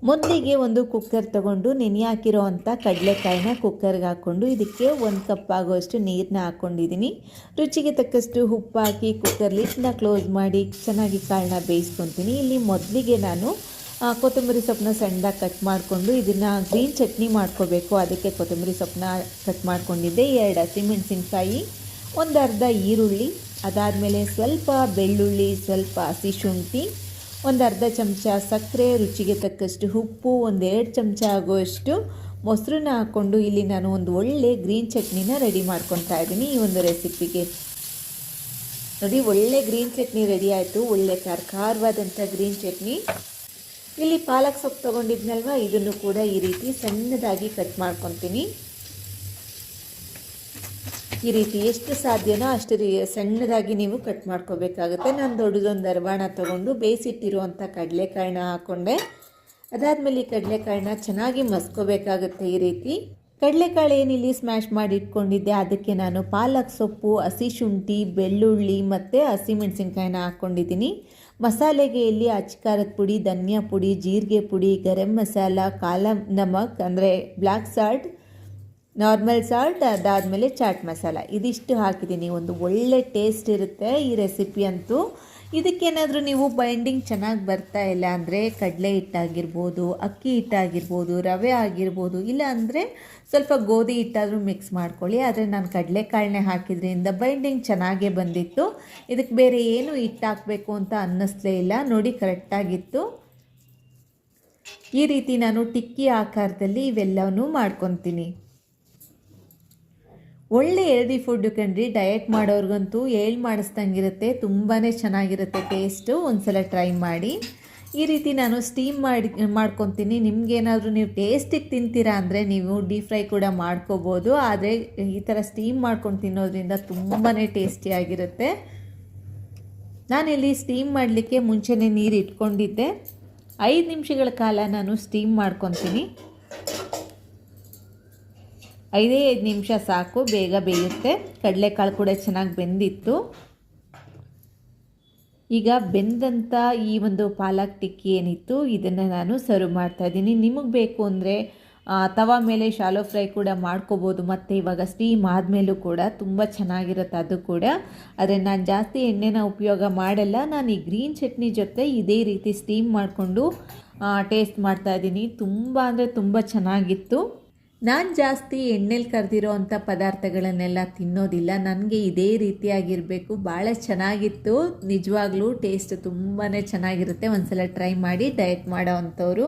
ಮೊದಲಿಗೆ ಒಂದು ಕುಕ್ಕರ್ ತೊಗೊಂಡು ನೆನೆ ಹಾಕಿರೋ ಅಂಥ ಕಡಲೆಕಾಯಿನ ಕುಕ್ಕರ್ಗೆ ಹಾಕ್ಕೊಂಡು ಇದಕ್ಕೆ 1 ಕಪ್ ಆಗುವಷ್ಟು ನೀರನ್ನ ಹಾಕ್ಕೊಂಡಿದ್ದೀನಿ. ರುಚಿಗೆ ತಕ್ಕಷ್ಟು ಉಪ್ಪು ಹಾಕಿ ಕುಕ್ಕರ್ ಲಿಡ್ನ ಕ್ಲೋಸ್ ಮಾಡಿ ಚೆನ್ನಾಗಿ ಕಾಳನ್ನ ಬೇಯಿಸ್ಕೊತೀನಿ. ಇಲ್ಲಿ ಮೊದಲಿಗೆ ನಾನು ಕೊತ್ತಂಬರಿ ಸೊಪ್ಪನ್ನ ಸಣ್ಣದಾಗಿ ಕಟ್ ಮಾಡಿಕೊಂಡು ಇದನ್ನು ಗ್ರೀನ್ ಚಟ್ನಿ ಮಾಡ್ಕೋಬೇಕು. ಅದಕ್ಕೆ ಕೊತ್ತಂಬರಿ ಸೊಪ್ಪನ್ನ ಕಟ್ ಮಾಡ್ಕೊಂಡಿದ್ದೆ. 2 ಹಸಿಮೆಣಸಿನ್ಕಾಯಿ, ಒಂದು ಅರ್ಧ ಈರುಳ್ಳಿ, ಅದಾದಮೇಲೆ ಸ್ವಲ್ಪ ಬೆಳ್ಳುಳ್ಳಿ, ಸ್ವಲ್ಪ ಹಸಿ ಶುಂಠಿ, ಒಂದು ಅರ್ಧ ಚಮಚ ಸಕ್ಕರೆ, ರುಚಿಗೆ ತಕ್ಕಷ್ಟು ಉಪ್ಪು, 1-2 ಚಮಚ ಆಗುವಷ್ಟು ಮೊಸರನ್ನ ಹಾಕ್ಕೊಂಡು ಇಲ್ಲಿ ನಾನು ಒಂದು ಒಳ್ಳೆ ಗ್ರೀನ್ ಚಟ್ನಿನ ರೆಡಿ ಮಾಡ್ಕೊತಾ ಇದ್ದೀನಿ. ಈ ಒಂದು ರೆಸಿಪಿಗೆ ನೋಡಿ, ಒಳ್ಳೆ ಗ್ರೀನ್ ಚಟ್ನಿ ರೆಡಿ ಆಯಿತು. ಒಳ್ಳೆ ಖಾರವಾದಂಥ ಗ್ರೀನ್ ಚಟ್ನಿ. ಇಲ್ಲಿ ಪಾಲಕ್ ಸೊಪ್ಪು ತೊಗೊಂಡಿದ್ನಲ್ವ, ಇದನ್ನು ಕೂಡ ಈ ರೀತಿ ಸಣ್ಣದಾಗಿ ಕಟ್ ಮಾಡ್ಕೊತೀನಿ. ಈ ರೀತಿ ಎಷ್ಟು ಸಾಧ್ಯನೋ ಅಷ್ಟು ಸಣ್ಣದಾಗಿ ನೀವು ಕಟ್ ಮಾಡ್ಕೋಬೇಕಾಗುತ್ತೆ. ನಾನು ದೊಡ್ಡದೊಂದು ಅರವಾಣ ತೊಗೊಂಡು ಬೇಯಿಸಿಟ್ಟಿರುವಂಥ ಕಡಲೆಕಾಯಿನ ಹಾಕ್ಕೊಂಡೆ. ಅದಾದಮೇಲೆ ಈ ಕಡಲೆಕಾಯಿನ ಚೆನ್ನಾಗಿ ಮಸ್ಕೋಬೇಕಾಗುತ್ತೆ. ಈ ರೀತಿ ಕಡಲೆಕಾಳು ಏನಿಲ್ಲಿ ಸ್ಮ್ಯಾಶ್ ಮಾಡಿ ಇಟ್ಕೊಂಡಿದ್ದೆ ಅದಕ್ಕೆ ನಾನು ಪಾಲಕ್ ಸೊಪ್ಪು, ಹಸಿ ಶುಂಠಿ, ಬೆಳ್ಳುಳ್ಳಿ ಮತ್ತು ಹಸಿಮೆಣಸಿನ್ಕಾಯಿನ ಹಾಕ್ಕೊಂಡಿದ್ದೀನಿ. ಮಸಾಲೆಗೆ ಇಲ್ಲಿ ಅಚ್ಕಾರದ ಪುಡಿ, ಧನಿಯಾ ಪುಡಿ, ಜೀರಿಗೆ ಪುಡಿ, ಗರಂ ಮಸಾಲ, ಕಾಲ ನಮಕ್ ಅಂದರೆ ಬ್ಲ್ಯಾಕ್ ಸಾಲ್ಟ್, ನಾರ್ಮಲ್ ಸಾಲ್ಟ್, ಅದಾದಮೇಲೆ ಚಾಟ್ ಮಸಾಲ, ಇದಿಷ್ಟು ಹಾಕಿದ್ದೀನಿ. ಒಂದು ಒಳ್ಳೆ ಟೇಸ್ಟ್ ಇರುತ್ತೆ ಈ ರೆಸಿಪಿ ಅಂತೂ. ಇದಕ್ಕೇನಾದರೂ ನೀವು ಬೈಂಡಿಂಗ್ ಚೆನ್ನಾಗಿ ಬರ್ತಾ ಇಲ್ಲ ಅಂದರೆ ಕಡಲೆ ಹಿಟ್ಟಾಗಿರ್ಬೋದು, ಅಕ್ಕಿ ಹಿಟ್ಟಾಗಿರ್ಬೋದು, ರವೆ ಆಗಿರ್ಬೋದು, ಇಲ್ಲ ಅಂದರೆ ಸ್ವಲ್ಪ ಗೋಧಿ ಹಿಟ್ಟಾದರೂ ಮಿಕ್ಸ್ ಮಾಡ್ಕೊಳ್ಳಿ. ಆದರೆ ನಾನು ಕಡಲೆಕಾಳನ್ನೇ ಹಾಕಿದ್ರಿಂದ ಬೈಂಡಿಂಗ್ ಚೆನ್ನಾಗೇ ಬಂದಿತ್ತು. ಇದಕ್ಕೆ ಬೇರೆ ಏನು ಹಿಟ್ಟು ಹಾಕಬೇಕು ಅಂತ ಅನ್ನಿಸ್ಲೇ ಇಲ್ಲ. ನೋಡಿ, ಕರೆಕ್ಟಾಗಿತ್ತು. ಈ ರೀತಿ ನಾನು ಟಿಕ್ಕಿ ಆಕಾರದಲ್ಲಿ ಇವೆಲ್ಲವನ್ನೂ ಮಾಡ್ಕೊತೀನಿ. ಒಳ್ಳೆ ಹೆಲ್ದಿ ಫುಡ್ಡು ಕಣ್ರಿ. ಡಯಟ್ ಮಾಡೋರ್ಗಂತೂ ಮಾಡಿಸ್ದಂಗಿರುತ್ತೆ. ತುಂಬಾ ಚೆನ್ನಾಗಿರುತ್ತೆ ಟೇಸ್ಟು. ಒಂದ್ಸಲ ಟ್ರೈ ಮಾಡಿ. ಈ ರೀತಿ ನಾನು ಸ್ಟೀಮ್ ಮಾಡ್ಕೊತೀನಿ. ನಿಮಗೇನಾದರೂ ನೀವು ಟೇಸ್ಟಿಗೆ ತಿಂತೀರಾ ಅಂದರೆ ನೀವು ಡೀಪ್ ಫ್ರೈ ಕೂಡ ಮಾಡ್ಕೋಬೋದು. ಆದರೆ ಈ ಥರ ಸ್ಟೀಮ್ ಮಾಡ್ಕೊಂಡು ತಿನ್ನೋದ್ರಿಂದ ತುಂಬಾ ಟೇಸ್ಟಿಯಾಗಿರುತ್ತೆ. ನಾನಿಲ್ಲಿ ಸ್ಟೀಮ್ ಮಾಡಲಿಕ್ಕೆ ಮುಂಚೆನೇ ನೀರು ಇಟ್ಕೊಂಡಿದ್ದೆ. 5 ನಿಮಿಷಗಳ ಕಾಲ ನಾನು ಸ್ಟೀಮ್ ಮಾಡ್ಕೊತೀನಿ. 5 ನಿಮಿಷ ಸಾಕು, ಬೇಗ ಬೇಯುತ್ತೆ. ಕಡಲೆಕಾಳು ಕೂಡ ಚೆನ್ನಾಗಿ ಬೆಂದಿತ್ತು. ಈಗ ಬೆಂದಂಥ ಈ ಒಂದು ಪಾಲಕ್ ಟಿಕ್ಕಿ ಏನಿತ್ತು ಇದನ್ನು ನಾನು ಸರ್ವ್ ಮಾಡ್ತಾಯಿದ್ದೀನಿ. ನಿಮಗೆ ಬೇಕು ಅಂದರೆ ತವಾ ಮೇಲೆ ಶಾಲೋ ಫ್ರೈ ಕೂಡ ಮಾಡ್ಕೋಬೋದು. ಮತ್ತು ಇವಾಗ ಸ್ಟೀಮ್ ಆದಮೇಲೂ ಕೂಡ ತುಂಬ ಚೆನ್ನಾಗಿರುತ್ತೆ ಅದು ಕೂಡ. ಆದರೆ ನಾನು ಜಾಸ್ತಿ ಎಣ್ಣೆನ ಉಪಯೋಗ ಮಾಡಲ್ಲ. ನಾನು ಈ ಗ್ರೀನ್ ಚಟ್ನಿ ಜೊತೆ ಇದೇ ರೀತಿ ಸ್ಟೀಮ್ ಮಾಡಿಕೊಂಡು ಟೇಸ್ಟ್ ಮಾಡ್ತಾಯಿದ್ದೀನಿ. ತುಂಬ ಅಂದರೆ ತುಂಬ ಚೆನ್ನಾಗಿತ್ತು. ನಾನು ಜಾಸ್ತಿ ಎಣ್ಣೆಲಿ ಕರೆದಿರೋ ಅಂಥ ಪದಾರ್ಥಗಳನ್ನೆಲ್ಲ ತಿನ್ನೋದಿಲ್ಲ. ನನಗೆ ಇದೇ ರೀತಿಯಾಗಿರಬೇಕು. ಭಾಳ ಚೆನ್ನಾಗಿತ್ತು. ನಿಜವಾಗ್ಲೂ ಟೇಸ್ಟ್ ತುಂಬಾ ಚೆನ್ನಾಗಿರುತ್ತೆ. ಒಂದ್ಸಲ ಟ್ರೈ ಮಾಡಿ ಡಯಟ್ ಮಾಡೋ ಅಂಥವ್ರು.